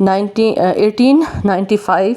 1895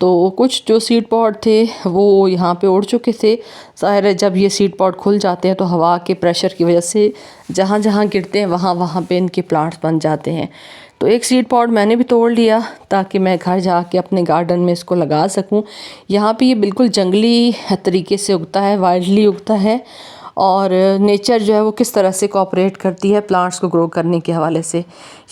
تو کچھ جو سیڈ پاٹ تھے وہ یہاں پہ اڑ چکے تھے. ظاہر ہے جب یہ سیڈ پاٹ کھل جاتے ہیں تو ہوا کے پریشر کی وجہ سے جہاں جہاں گرتے ہیں وہاں وہاں پہ ان کے پلانٹس بن جاتے ہیں. تو ایک سیڈ پاٹ میں نے بھی توڑ لیا تاکہ میں گھر جا کے اپنے گارڈن میں اس کو لگا سکوں. یہاں پہ یہ بالکل جنگلی طریقے سے اگتا ہے، وائلڈلی اگتا ہے، اور نیچر جو ہے وہ کس طرح سے کوآپریٹ کرتی ہے پلانٹس کو گرو کرنے کے حوالے سے.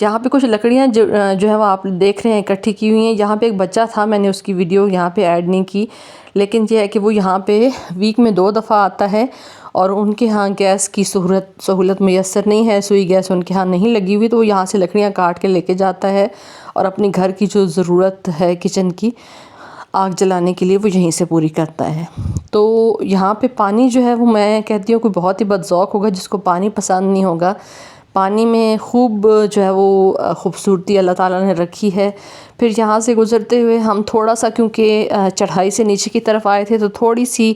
یہاں پہ کچھ لکڑیاں جو ہے وہ آپ دیکھ رہے ہیں اکٹھی کی ہوئی ہیں. یہاں پہ ایک بچہ تھا، میں نے اس کی ویڈیو یہاں پہ ایڈ نہیں کی، لیکن یہ ہے کہ وہ یہاں پہ ویک میں 2 دفعہ آتا ہے، اور ان کے ہاں گیس کی سہولت میسر نہیں ہے، سوئی گیس ان کے ہاں نہیں لگی ہوئی، تو وہ یہاں سے لکڑیاں کاٹ کے لے کے جاتا ہے اور اپنی گھر کی جو ضرورت ہے کچن کی آگ جلانے کے لیے وہ یہیں سے پوری کرتا ہے. تو یہاں پہ پانی جو ہے وہ میں کہتی ہوں کوئی بہت ہی بد ذوق ہوگا جس کو پانی پسند نہیں ہوگا. پانی میں خوب جو ہے وہ خوبصورتی اللہ تعالیٰ نے رکھی ہے. پھر یہاں سے گزرتے ہوئے ہم تھوڑا سا، کیونکہ چڑھائی سے نیچے کی طرف آئے تھے تو تھوڑی سی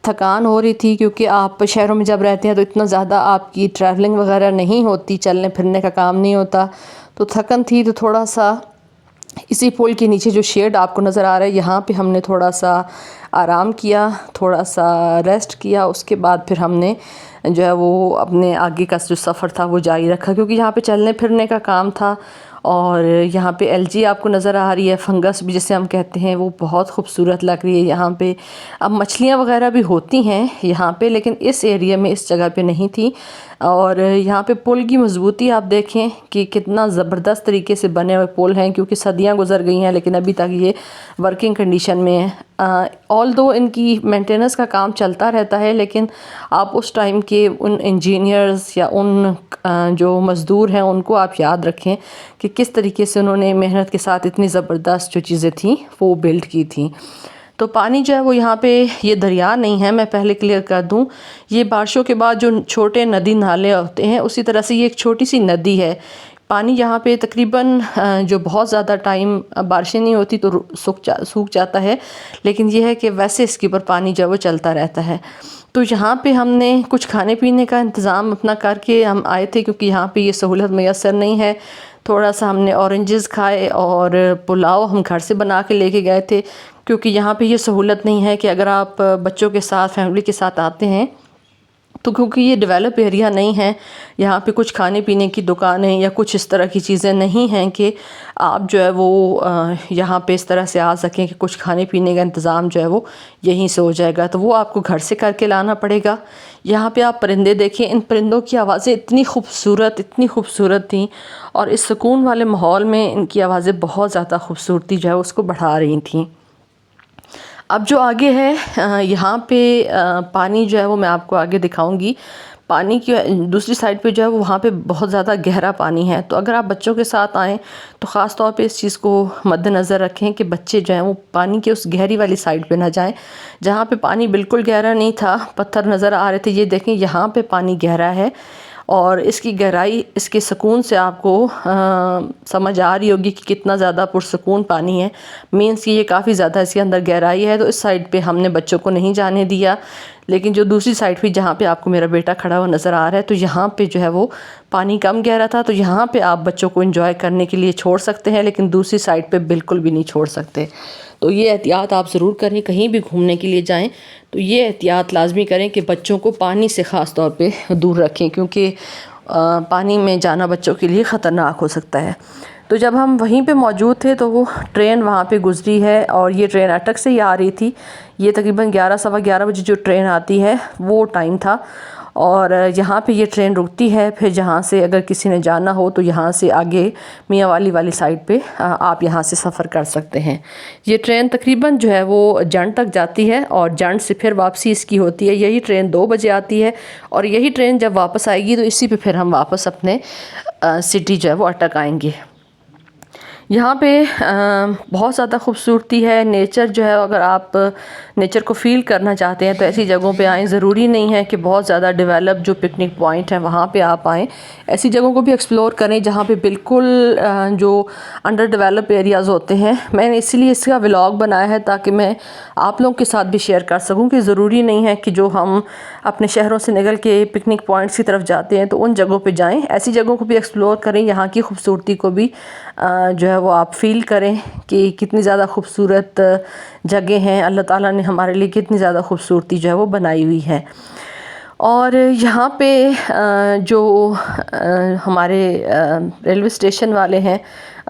تھکان ہو رہی تھی، کیونکہ آپ شہروں میں جب رہتے ہیں تو اتنا زیادہ آپ کی ٹریولنگ وغیرہ نہیں ہوتی، چلنے پھرنے کا کام نہیں ہوتا، تو تھکن تھی. تو تھوڑا سا اسی پول کے نیچے جو شیڈ آپ کو نظر آ رہا ہے یہاں پہ ہم نے تھوڑا سا آرام کیا، تھوڑا سا ریسٹ کیا. اس کے بعد پھر ہم نے جو ہے وہ اپنے آگے کا جو سفر تھا وہ جاری رکھا، کیونکہ یہاں پہ چلنے پھرنے کا کام تھا. اور یہاں پہ الجی آپ کو نظر آ رہی ہے، فنگس بھی جسے ہم کہتے ہیں، وہ بہت خوبصورت لگ رہی ہے یہاں پہ. اب مچھلیاں وغیرہ بھی ہوتی ہیں یہاں پہ، لیکن اس ایریا میں اس جگہ پہ نہیں تھی. اور یہاں پہ پل کی مضبوطی آپ دیکھیں کہ کتنا زبردست طریقے سے بنے ہوئے پل ہیں، کیونکہ صدیاں گزر گئی ہیں لیکن ابھی تک یہ ورکنگ کنڈیشن میں ہے. آل دو ان کی مینٹیننس کا کام چلتا رہتا ہے، لیکن آپ اس ٹائم کے ان انجینئرز یا ان جو مزدور ہیں ان کو آپ یاد رکھیں کہ کس طریقے سے انہوں نے محنت کے ساتھ اتنی زبردست جو چیزیں تھیں وہ بلڈ کی تھیں. تو پانی جو ہے وہ یہاں پہ یہ دریا نہیں ہے، میں پہلے کلیئر کر دوں، یہ بارشوں کے بعد جو چھوٹے ندی نالے ہوتے ہیں اسی طرح سے یہ ایک چھوٹی سی ندی ہے. پانی یہاں پہ تقریباً جو بہت زیادہ ٹائم بارشیں نہیں ہوتی تو سوکھ جاتا ہے، لیکن یہ ہے کہ ویسے اس کے اوپر پانی جو ہے وہ چلتا رہتا ہے. تو یہاں پہ ہم نے کچھ کھانے پینے کا انتظام اپنا کر کے ہم آئے تھے، کیونکہ یہاں پہ یہ سہولت میسر نہیں ہے. تھوڑا سا ہم نے اورنجز کھائے اور پلاؤ ہم گھر سے بنا کے لے کے گئے تھے، کیونکہ یہاں پہ یہ سہولت نہیں ہے کہ اگر آپ بچوں کے ساتھ فیملی کے ساتھ آتے ہیں تو کیونکہ یہ ڈیولپ ایریا نہیں ہے، یہاں پہ کچھ کھانے پینے کی دکانیں یا کچھ اس طرح کی چیزیں نہیں ہیں کہ آپ جو ہے وہ یہاں پہ اس طرح سے آ سکیں کہ کچھ کھانے پینے کا انتظام جو ہے وہ یہیں سے ہو جائے گا، تو وہ آپ کو گھر سے کر کے لانا پڑے گا. یہاں پہ آپ پرندے دیکھیں، ان پرندوں کی آوازیں اتنی خوبصورت تھیں، اور اس سکون والے ماحول میں ان کی آوازیں بہت زیادہ خوبصورتی جو ہے اس کو بڑھا رہی تھیں. اب جو آگے ہے یہاں پہ پانی جو ہے وہ میں آپ کو آگے دکھاؤں گی. پانی کی دوسری سائڈ پہ جو ہے وہاں پہ بہت زیادہ گہرا پانی ہے، تو اگر آپ بچوں کے ساتھ آئیں تو خاص طور پہ اس چیز کو مد نظر رکھیں کہ بچے جو ہیں وہ پانی کے اس گہری والی سائڈ پہ نہ جائیں. جہاں پہ پانی بالکل گہرا نہیں تھا، پتھر نظر آ رہے تھے، یہ دیکھیں یہاں پہ پانی گہرا ہے، اور اس کی گہرائی، اس کے سکون سے آپ کو سمجھ آ رہی ہوگی کہ کتنا زیادہ پرسکون پانی ہے. مینس کہ یہ کافی زیادہ اس کے اندر گہرائی ہے. تو اس سائڈ پہ ہم نے بچوں کو نہیں جانے دیا، لیکن جو دوسری سائڈ پہ جہاں پہ آپ کو میرا بیٹا کھڑا ہوا نظر آ رہا ہے تو یہاں پہ جو ہے وہ پانی کم گہرا تھا، تو یہاں پہ آپ بچوں کو انجوائے کرنے کے لیے چھوڑ سکتے ہیں، لیکن دوسری سائڈ پہ بالکل بھی نہیں چھوڑ سکتے. تو یہ احتیاط آپ ضرور کریں، کہیں بھی گھومنے کے لیے جائیں تو یہ احتیاط لازمی کریں کہ بچوں کو پانی سے خاص طور پہ دور رکھیں، کیونکہ پانی میں جانا بچوں کے لیے خطرناک ہو سکتا ہے. تو جب ہم وہیں پہ موجود تھے تو وہ ٹرین وہاں پہ گزری ہے، اور یہ ٹرین اٹک سے ہی آ رہی تھی. یہ تقریباً 11 سوا 11 بجے جو ٹرین آتی ہے وہ ٹائم تھا، اور یہاں پہ یہ ٹرین رکتی ہے. پھر جہاں سے اگر کسی نے جانا ہو تو یہاں سے آگے میاں والی سائڈ پہ آپ یہاں سے سفر کر سکتے ہیں. یہ ٹرین تقریباً جو ہے وہ جنڈ تک جاتی ہے، اور جنڈ سے پھر واپسی اس کی ہوتی ہے. یہی ٹرین 2 بجے آتی ہے، اور یہی ٹرین جب واپس آئے گی تو اسی پہ پھر ہم واپس اپنے سٹی جو ہے وہ اٹک آئیں گے. یہاں پہ بہت زیادہ خوبصورتی ہے. نیچر جو ہے، اگر آپ نیچر کو فیل کرنا چاہتے ہیں تو ایسی جگہوں پہ آئیں. ضروری نہیں ہے کہ بہت زیادہ ڈیولپ جو پکنک پوائنٹ ہیں وہاں پہ آپ آئیں، ایسی جگہوں کو بھی ایکسپلور کریں جہاں پہ بالکل جو انڈر ڈیولپ ایریاز ہوتے ہیں. میں نے اسی لیے اس کا ولاگ بنایا ہے تاکہ میں آپ لوگوں کے ساتھ بھی شیئر کر سکوں کہ ضروری نہیں ہے کہ جو ہم اپنے شہروں سے نکل کے پکنک پوائنٹس کی طرف جاتے ہیں تو ان جگہوں پہ جائیں. ایسی جگہوں کو بھی ایکسپلور کریں، یہاں کی خوبصورتی کو بھی جو ہے وہ آپ فیل کریں کہ کتنی زیادہ خوبصورت جگہ ہیں، اللہ تعالیٰ نے ہمارے لیے کتنی زیادہ خوبصورتی جو ہے وہ بنائی ہوئی ہے۔ اور یہاں پہ جو ہمارے ریلوے اسٹیشن والے ہیں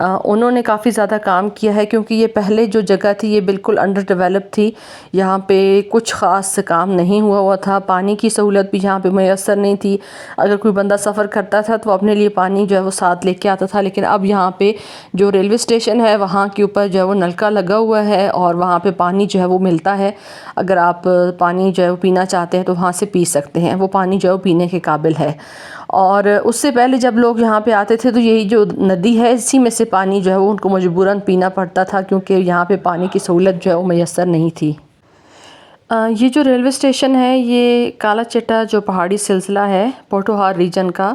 انہوں نے کافی زیادہ کام کیا ہے، کیونکہ یہ پہلے جو جگہ تھی یہ بالکل انڈر ڈیولپ تھی، یہاں پہ کچھ خاص کام نہیں ہوا تھا، پانی کی سہولت بھی یہاں پہ میسر نہیں تھی۔ اگر کوئی بندہ سفر کرتا تھا تو اپنے لیے پانی جو ہے وہ ساتھ لے کے آتا تھا، لیکن اب یہاں پہ جو ریلوے اسٹیشن ہے وہاں کے اوپر جو ہے وہ نلکا لگا ہوا ہے اور وہاں پہ پانی جو ہے وہ ملتا ہے۔ اگر آپ پانی جو ہے وہ پینا چاہتے ہیں تو وہاں سے پی سکتے ہیں، وہ پانی جو ہے وہ پینے کے قابل ہے۔ اور اس سے پہلے جب لوگ یہاں پہ آتے تھے تو یہی جو ندی ہے اسی میں سے پانی جو ہے وہ ان کو مجبوراً پینا پڑتا تھا، کیونکہ یہاں پہ پانی کی سہولت جو ہے وہ میسر نہیں تھی۔ یہ جو ریلوے اسٹیشن ہے یہ کالا چٹا جو پہاڑی سلسلہ ہے پوٹوہار ریجن کا،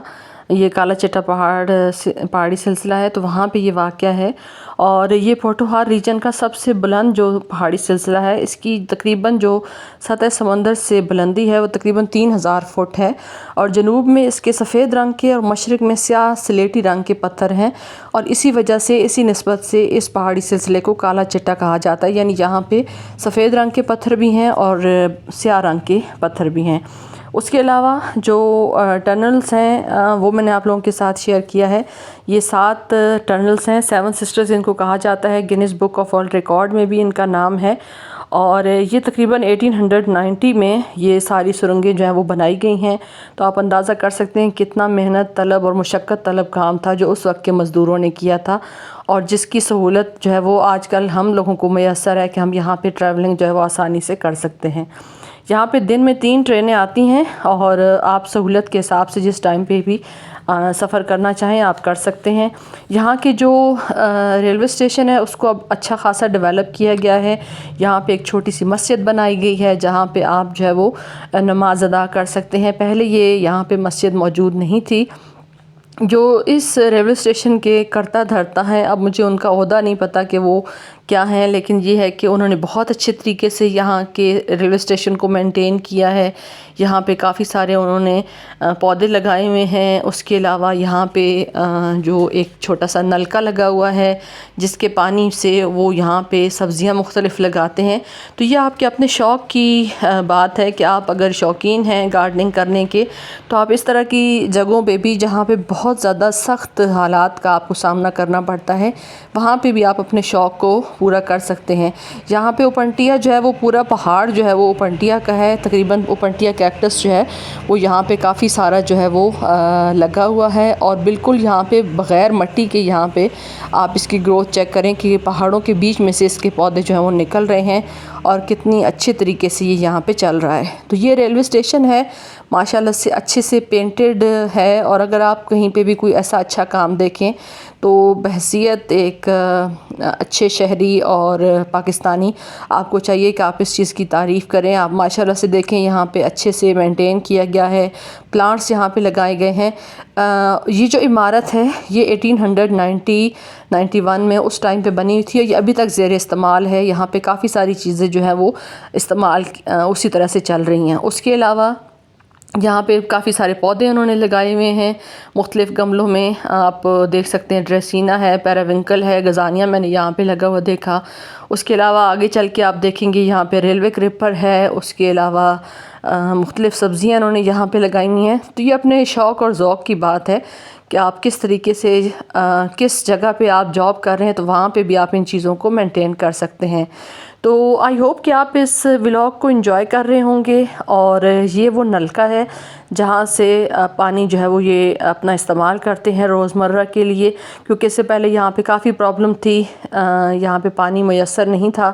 یہ کالا چٹا پہاڑی سلسلہ ہے تو وہاں پہ یہ واقع ہے، اور یہ پوٹوہار ریجن کا سب سے بلند جو پہاڑی سلسلہ ہے، اس کی تقریباً جو سطح سمندر سے بلندی ہے وہ تقریباً 3000 فٹ ہے، اور جنوب میں اس کے سفید رنگ کے اور مشرق میں سیاہ سلیٹی رنگ کے پتھر ہیں، اور اسی وجہ سے اسی نسبت سے اس پہاڑی سلسلے کو کالا چٹا کہا جاتا ہے، یعنی یہاں پہ سفید رنگ کے پتھر بھی ہیں اور سیاہ رنگ کے پتھر بھی ہیں۔ اس کے علاوہ جو ٹنلز ہیں وہ میں نے آپ لوگوں کے ساتھ شیئر کیا ہے، یہ 7 ٹنلز ہیں، 7 سسٹرز ان کو کہا جاتا ہے، grains book of world record میں بھی ان کا نام ہے، اور یہ تقریباً 1890 میں یہ ساری سرنگیں جو ہیں وہ بنائی گئی ہیں۔ تو آپ اندازہ کر سکتے ہیں کتنا محنت طلب اور مشقت طلب کام تھا جو اس وقت کے مزدوروں نے کیا تھا، اور جس کی سہولت جو ہے وہ آج کل ہم لوگوں کو میسر ہے کہ ہم یہاں پہ ٹریولنگ جو ہے وہ آسانی سے کر سکتے ہیں۔ یہاں پہ دن میں 3 ٹرینیں آتی ہیں، اور آپ سہولت کے حساب سے جس ٹائم پہ بھی سفر کرنا چاہیں آپ کر سکتے ہیں۔ یہاں کے جو ریلوے اسٹیشن ہے اس کو اب اچھا خاصا ڈیولپ کیا گیا ہے، یہاں پہ ایک چھوٹی سی مسجد بنائی گئی ہے جہاں پہ آپ جو ہے وہ نماز ادا کر سکتے ہیں۔ پہلے یہ یہاں پہ مسجد موجود نہیں تھی۔ جو اس ریلوے اسٹیشن کے کرتا دھرتا ہے، اب مجھے ان کا عہدہ نہیں پتہ کہ وہ کیا ہیں، لیکن یہ ہے کہ انہوں نے بہت اچھے طریقے سے یہاں کے ریلوے اسٹیشن کو مینٹین کیا ہے۔ یہاں پہ کافی سارے انہوں نے پودے لگائے ہوئے ہیں، اس کے علاوہ یہاں پہ جو ایک چھوٹا سا نلکا لگا ہوا ہے جس کے پانی سے وہ یہاں پہ سبزیاں مختلف لگاتے ہیں۔ تو یہ آپ کے اپنے شوق کی بات ہے کہ آپ اگر شوقین ہیں گارڈننگ کرنے کے تو آپ اس طرح کی جگہوں پہ بھی جہاں پہ بہت زیادہ سخت حالات کا آپ کو سامنا کرنا پڑتا ہے وہاں پہ بھی آپ اپنے شوق کو پورا کر سکتے ہیں۔ یہاں پہ اوپنٹیا جو ہے وہ پورا پہاڑ جو ہے وہ اوپنٹیا کا ہے، تقریباً اوپنٹیا کیکٹس جو ہے وہ یہاں پہ کافی سارا جو ہے وہ لگا ہوا ہے، اور بالکل یہاں پہ بغیر مٹی کے یہاں پہ آپ اس کی گروتھ چیک کریں کہ پہاڑوں کے بیچ میں سے اس کے پودے جو ہیں وہ نکل رہے ہیں اور کتنی اچھے طریقے سے یہ یہاں پہ چل رہا ہے۔ تو یہ ریلوے اسٹیشن ہے ماشاءاللہ سے اچھے سے پینٹڈ ہے، اور اگر آپ کہیں پہ بھی کوئی ایسا اچھا کام دیکھیں تو بحیثیت ایک اچھے شہری اور پاکستانی آپ کو چاہیے کہ آپ اس چیز کی تعریف کریں۔ آپ ماشاءاللہ سے دیکھیں یہاں پہ اچھے سے مینٹین کیا گیا ہے، پلانٹس یہاں پہ لگائے گئے ہیں۔ یہ جو عمارت ہے یہ 1891 میں اس ٹائم پہ بنی ہوئی تھی، اور یہ ابھی تک زیر استعمال ہے۔ یہاں پہ کافی ساری چیزیں جو ہیں وہ استعمال اسی طرح سے چل رہی ہیں۔ اس کے علاوہ یہاں پہ کافی سارے پودے انہوں نے لگائے ہوئے ہیں مختلف گملوں میں، آپ دیکھ سکتے ہیں ڈریسینا ہے، پیراونکل ہے، گزانیہ میں نے یہاں پہ لگا ہوا دیکھا۔ اس کے علاوہ آگے چل کے آپ دیکھیں گے یہاں پہ ریلوے کریپر ہے، اس کے علاوہ مختلف سبزیاں انہوں نے یہاں پہ لگائی ہوئی ہیں۔ تو یہ اپنے شوق اور ذوق کی بات ہے کہ آپ کس طریقے سے کس جگہ پہ آپ جاب کر رہے ہیں تو وہاں پہ بھی آپ ان چیزوں کو مینٹین کر سکتے ہیں۔ تو آئی ہوپ کہ آپ اس ولاگ کو انجوائے کر رہے ہوں گے، اور یہ وہ نلکا ہے جہاں سے پانی جو ہے وہ یہ اپنا استعمال کرتے ہیں روزمرہ کے لیے، کیونکہ اس سے پہلے یہاں پہ کافی پرابلم تھی، یہاں پہ پانی میسر نہیں تھا،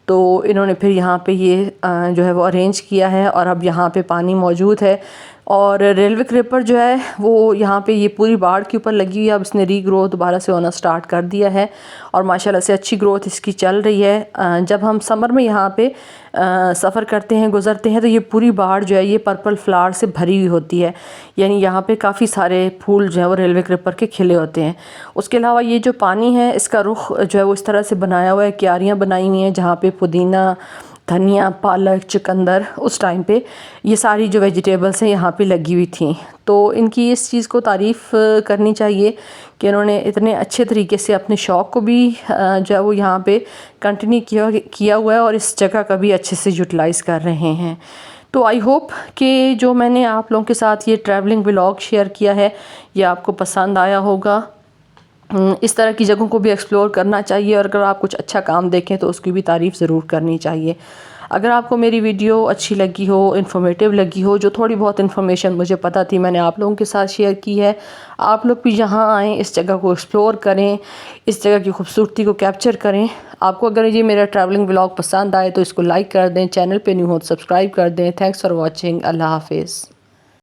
تو انہوں نے پھر یہاں پہ یہ جو ہے وہ ارینج کیا ہے، اور اب یہاں پہ پانی موجود ہے۔ اور ریلوے کریپر جو ہے وہ یہاں پہ یہ پوری باڑ کے اوپر لگی ہوئی ہے، اب اس نے ری گروتھ دوبارہ سے ہونا سٹارٹ کر دیا ہے، اور ماشاءاللہ سے اچھی گروتھ اس کی چل رہی ہے۔ جب ہم سمر میں یہاں پہ سفر کرتے ہیں گزرتے ہیں تو یہ پوری باڑ جو ہے یہ پرپل فلاور سے بھری ہوئی ہوتی ہے، یعنی یہاں پہ کافی سارے پھول جو ہیں وہ ریلوے کریپر کے کھلے ہوتے ہیں۔ اس کے علاوہ یہ جو پانی ہے اس کا رخ جو ہے وہ اس طرح سے بنایا ہوا ہے، کیاریاں بنائی ہوئی ہیں جہاں پہ پودینہ دھنیا، پالک، چقندر اس ٹائم پہ یہ ساری جو ویجیٹیبلس ہیں یہاں پہ لگی ہوئی تھیں. تو ان کی اس چیز کو تعریف کرنی چاہیے کہ انہوں نے اتنے اچھے طریقے سے اپنے شوق کو بھی جو ہے وہ یہاں پہ کنٹینیو کیا ہوا ہے اور اس جگہ کا بھی اچھے سے یوٹیلائز کر رہے ہیں. تو آئی ہوپ کہ جو میں نے آپ لوگوں کے ساتھ یہ ٹریولنگ ولاگ شیئر کیا ہے یہ آپ کو پسند آیا ہوگا. اس طرح کی جگہوں کو بھی ایکسپلور کرنا چاہیے اور اگر آپ کچھ اچھا کام دیکھیں تو اس کی بھی تعریف ضرور کرنی چاہیے. اگر آپ کو میری ویڈیو اچھی لگی ہو، انفارمیٹیو لگی ہو، جو تھوڑی بہت انفارمیشن مجھے پتہ تھی میں نے آپ لوگوں کے ساتھ شیئر کی ہے، آپ لوگ بھی یہاں آئیں، اس جگہ کو ایکسپلور کریں، اس جگہ کی خوبصورتی کو کیپچر کریں. آپ کو اگر یہ میرا ٹریولنگ ولاگ پسند آئے تو اس کو لائک کر دیں، چینل پہ نیو ہو تو سبسکرائب کر دیں. Thanks for watching. اللہ حافظ.